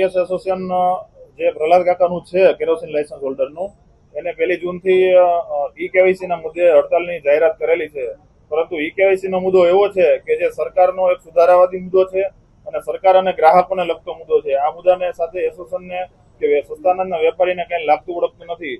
VS association જે પ્રહલાદ કાકાનું છે kerosene licence હોલ્ડરનું, એને 1 જૂનથી ઈ કેવાયસીના મુદ્દે હડતાલની જાહેરાત કરેલી છે. પરંતુ ઈ કેવાયસીનો મુદ્દો એવો છે કે જે સરકારનો એક સુધારાવાદી મુદ્દો છે અને સરકાર અને ગ્રાહકોને લગતો મુદ્દો છે. આ મુદ્દાને સાથે એસોસિએશનને કે સસ્તાના વેપારીને કઈ લાગતું ઓળખતું નથી.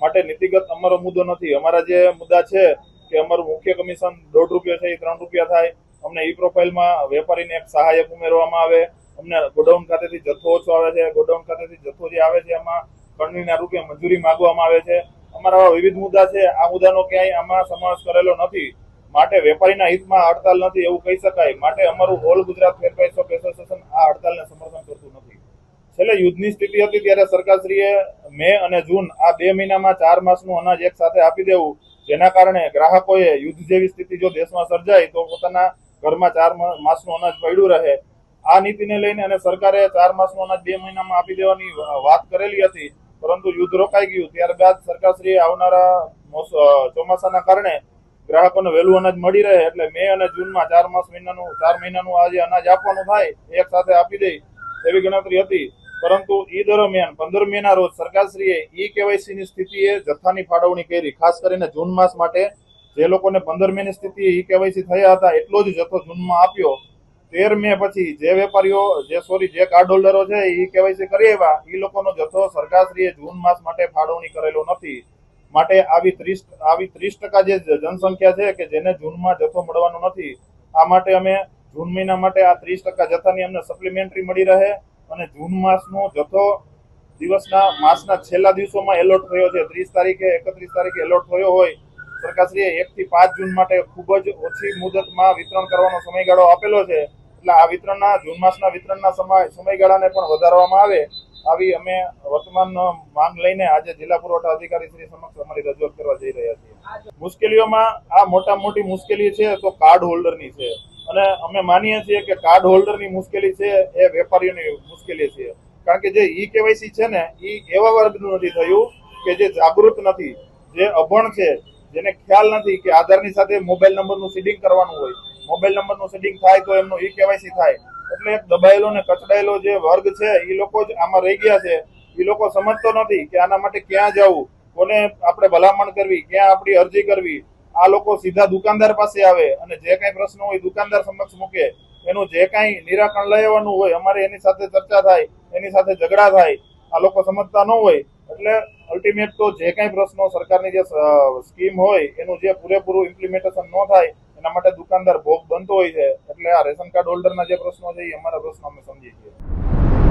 માટે નીતિગત અમારો મુદ્દો નથી. અમારા જે મુદ્દા છે કે અમારું મુખ્ય કમિશન ₹1.5 છે એ ₹3 થાય. અમને ઈ પ્રોફાઇલમાં વેપારીને એક સહાયક ઉમેરવામાં આવે. અમને ગોડાઉન ખાતેથી જથ્થો ઓછો આવે છે. ગોડાઉન ખાતેથી જથ્થો જે આવે છે એમાં ખંડણીના રૂપે મંજૂરી માંગવામાં આવે છે. અમારા વિવિધ મુદ્દા છે. આ મુદ્દાનો ક્યાંય આમાં સમાવેશ કરેલો નથી. માટે વેપારીના હિતમાં હડતાલ નથી એવું કહી શકાય. માટે અમારું ઓલ ગુજરાત ફેર પ્રાઇસ શોપ એસોસિએશન આ હડતાલને સમર્થન કરતું નથી. છેલ્લે યુદ્ધની સ્થિતિ હતી ત્યારે સરકારશ્રીએ મે અને જૂન આ 2 મહિનામાં 4 માસનું અનાજ એક સાથે આપી દેવું, જેના કારણે ગ્રાહકોએ યુદ્ધ જેવી સ્થિતિ જો દેશમાં સર્જાય તો પોતાના ઘરમાં 4 માસનું અનાજ પડ્યું રહે. આ નીતિને લઈને અને સરકારે 4 માસનું અનાજ 2 મહિનામાં આપી દેવાની વાત કરેલી હતી, પરંતુ યુદ્ધ રોકાઈ ગયું. ત્યારબાદ સરકારશ્રીએ આવનારા ચોમાસાના કારણે ગ્રાહકોને વહેલું અનાજ મળી રહે એટલે મે અને જૂનમાં 4 મહિનાનું આ જે અનાજ આપવાનું થાય એક સાથે આપી દે એવી ગણતરી હતી. પરંતુ ઈ દરમિયાન 15 મેના રોજ સરકારશ્રીએ ઈ કેવાયસીની સ્થિતિએ જથ્થાની ફાળવણી કરી. ખાસ કરીને જૂન માસ માટે જે લોકોને 15 મેની સ્થિતિએ ઈ કેવાયસી થયા હતા એટલો જ જથ્થો જૂનમાં આપ્યો. 13 મે પછી જે વેપારીઓ જે કાર્ડ હોલ્ડરો છે ઈ કેવાયસી કરી આવ્યા, ઈ લોકોનો જથ્થો સરકારશ્રીએ જૂન માસ માટે ફાળવણી કરેલો નથી. માટે આવી 30% જે જનસંખ્યા છે કે જેને જૂનમાં જથ્થો મળવાનો નથી. આ માટે અમે જૂન મહિના માટે આ 30% જથ્થાની અમને સપ્લિમેન્ટરી મળી રહે અને જૂન માસનો જથ્થો માસના છેલ્લા દિવસોમાં એલોટ થયો છે. 30 તારીખે 31 તારીખે એલોટ થયો હોય. સરકારશ્રીએ 1 થી 5 જૂન માટે ખૂબ જ ઓછી મુદતમાં વિતરણ કરવાનો સમયગાળો આપેલો છે. એટલે આ જૂન માસના વિતરણના સમયગાળાને પણ વધારવામાં આવે આવી અમે વર્તમાન માંગ લઈને આજે જિલ્લા પુરવઠા અધિકારી શ્રી સમક્ષ અમારી રજૂઆત કરવા જઈ રહ્યા છીએ. મુશ્કેલીઓમાં આ મોટી મુશ્કેલી છે તો કાર્ડ હોલ્ડરની છે અને અમે માનીએ છીએ કે કાર્ડ હોલ્ડરની મુશ્કેલી છે એ વેપારીઓની મુશ્કેલી છે. કારણ કે જે ઈ કેવાયસી છે ને એ એવા વર્ગનું નથી થયું કે જે જાગૃત નથી, જે અભણ છે, જેને ખ્યાલ નથી કે આધારની સાથે મોબાઈલ નંબરનું સીડિંગ કરવાનું હોય. મોબાઈલ નંબરનું સીડિંગ થાય તો એમનું ઈ કેવાયસી થાય. એટલે એક દબાયેલો ને કચડાયેલો જે વર્ગ છે એ લોકો જ આમાં રહી ગયા છે. એ લોકો સમજતો નથી કે આના માટે ક્યાં જવું, કોને આપણે ભલામણ કરવી, ક્યાં આપણી અરજી કરવી. આ લોકો સીધા દુકાનદાર પાસે આવે અને જે કઈ પ્રશ્ન હોય દુકાનદાર સમક્ષ મૂકે. એનું જે કઈ નિરાકરણ લઈ આવવાનું હોય અમારે એની સાથે ચર્ચા થાય, એની સાથે ઝઘડા થાય. આ લોકો સમજતા ન હોય એટલે અલ્ટિમેટ તો જે કઈ પ્રશ્નો સરકારની જે સ્કીમ હોય એનું જે પૂરેપૂરું ઇમ્પ્લિમેન્ટેશન ન થાય એના માટે દુકાનદાર ભોગ બનતો હોય છે. એટલે આ રેશન કાર્ડ હોલ્ડરના જે પ્રશ્નો છે એ અમારા પ્રશ્નો અમે સમજીએ છીએ.